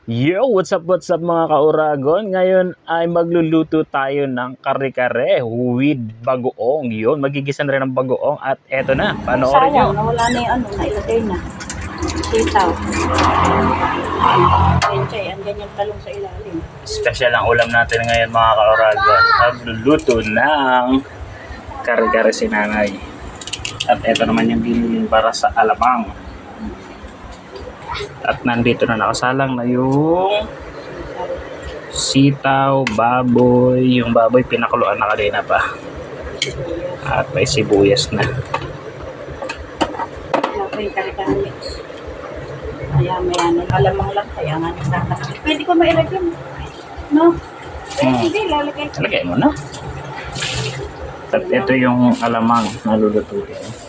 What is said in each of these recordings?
What's up mga kauragon? Ngayon ay magluluto tayo ng kare-kare with bagoong. Yun, magigisa na rin ng bagoong at eto na, panoorin nyo. Sayang, nawala na yung nailagay na. Sitaw. Penchay, andyan yung talong sa ilalim. Special ang ulam natin ngayon mga kauragon. Magluluto ng kare-kare si nanay. At eto naman yung binilin para sa alamang. At nandito na nakasalang na yung sitaw, baboy. Yung baboy pinakuluan na kanina pa. At may sibuyas na. Wala pa yung kare-kare mix. Maya, alamang lang. Kaya nga nagkakasip. Pwede ko mailagay mo. No? Hindi, lalagay ko. Lagay mo na. At ito yung alamang na lulutuin.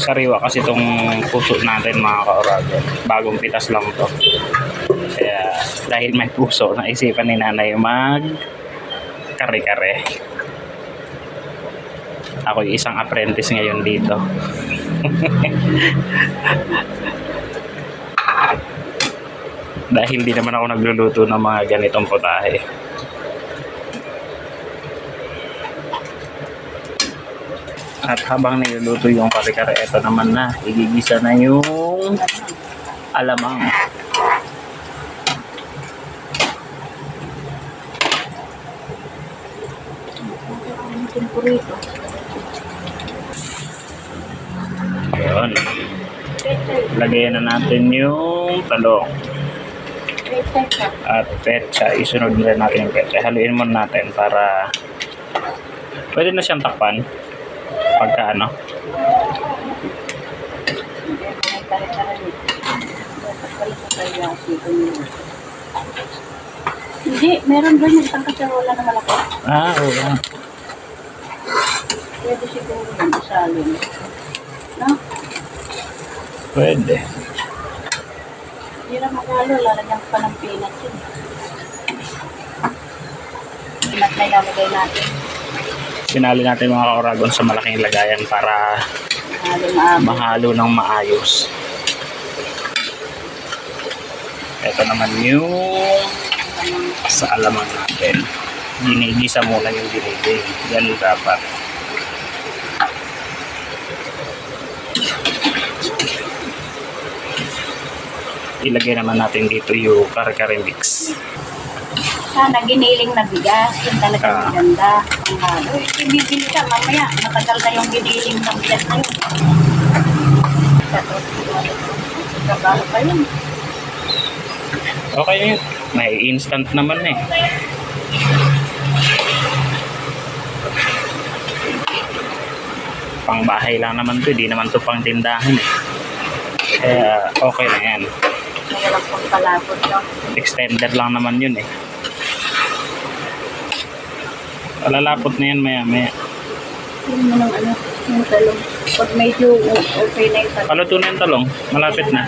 Sariwa kasi itong puso natin mga kauragon. Bagong pitas lang to. Kaya dahil may puso, naisipan ni nanay mag kare-kare. Ako yung isang apprentice ngayon dito. Dahil hindi naman ako nagluluto ng mga ganitong putahe. At habang niluluto yung kare-kare, eto naman na, igigisa na yung alamang. Ayun. Lagayan na natin yung talong. At petsa, isunod na rin natin yung petsa. Haluin muna natin para pwede na siyang takpan. Pagka ano. Hindi, meron doon yung isang kasarola na malaki. Oo. Pwede siguro yung isalin. No? Pwede. Hindi na maghalo, lalagyan pa ng peanuts yun. Peanut na ilalagay natin. Pinali natin mga kauragon sa malaking lagayan para mahalo ng maayos. Ito naman yung sa alamang natin. Ginigisa muna yung ginigay. Yan dapat. Ilagay naman natin dito yung kare-kare mix. Sana giniling na bigas, yung talagang maganda. Ang halo. Ibibili ka, mamaya, matagal na yung giniling ng bigas na yun. Trabaho pa yun. Okay yun. May instant naman eh. Pang bahay lang naman to, di naman to pang tindahan eh. Kaya okay lang yan. Walang pagkalapot lang. Extender lang naman yun eh. Lalapot na yan maya. Yung yung talong. Pag medyo okay na yung talong. Paluto na yung talong. Malapit na.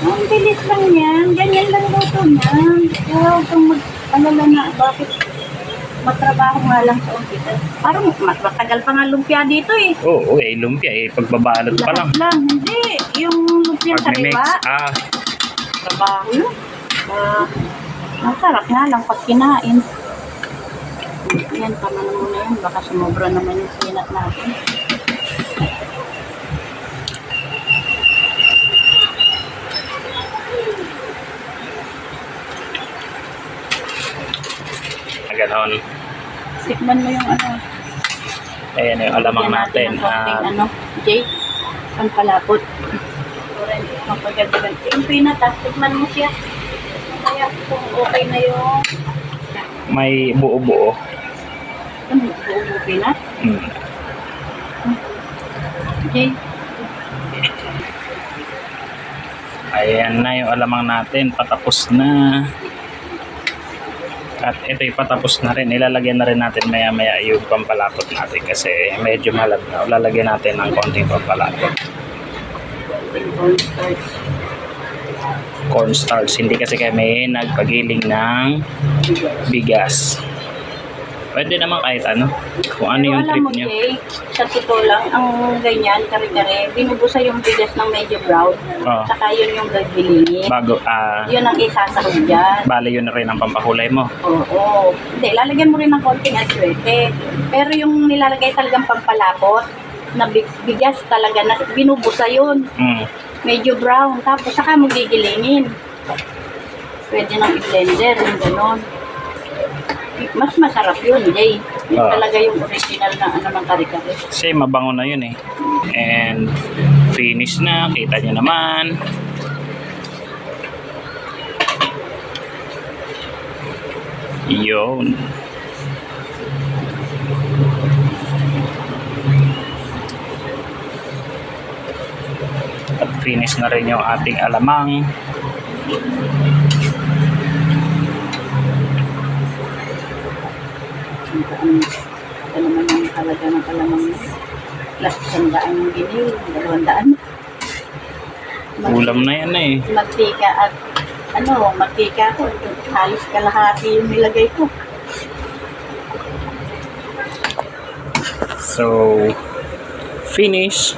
Ang bilis lang yan. Ganyan lang luto niyan. Huwag kang mag-alala na bakit matrabaho nga lang sa umpisa. Parang mas matagal pa nga lumpia dito eh. Oo, lumpia eh. Pagbabalot pa lang. Lahat lang. Hindi. Yung lumpia sa Pag-mix. riba. Trabaho yun. Masarap nga lang pag kinain. Yan, paman muna yan. Baka sumobra naman yung sinat natin. Ganon. Tikman mo yung Ayan yung alamang natin. Jay, ang palapot. Mapaganda. Yung peanut, tikman mo siya. Kaya kung okay na yung May buo-buo. buo peanut. Okay. Ayan na yung alamang natin. Patapos na. At ito'y patapos na rin. Ilalagyan na rin natin maya-maya yung pampalapot natin kasi medyo malag na. Lalagyan natin ng konting pampalapot. Cornstarch. Hindi kasi kami nagpagiling ng bigas. Pwede naman kahit ano. Kung ano yung trip Alam mo, nyo. Jay, sa totoo lang, ang ganyan, kare-kare, binubusa yung bigas ng medyo brown. Oo. Saka yun yung gagilingin. Bago, Yun ang isasahog dyan. bale yun na rin ang pampakulay mo. Oo. Hindi, lalagyan mo rin ng konting aswete. Pero yung nilalagay talagang pampalapot, na bigas talaga, na binubusa yun. Mm. Medyo brown. Tapos saka mo gigilingin. Pwede nang i-blender, yung ganon. Mas masarap yun, Jay. Yun Oo. talaga yung original na ano ng kare-kare. Kasi mabango na yun eh. And finish na. Kita nyo naman. Yun. At finish na rin yung ating alamang. Ito naman yung talaga ng kalamang mo. Plus 100 yung binil, 200. Ulam na yan eh. Magtika at magtika ko. Halos kalahati yung nilagay ko. So, finish.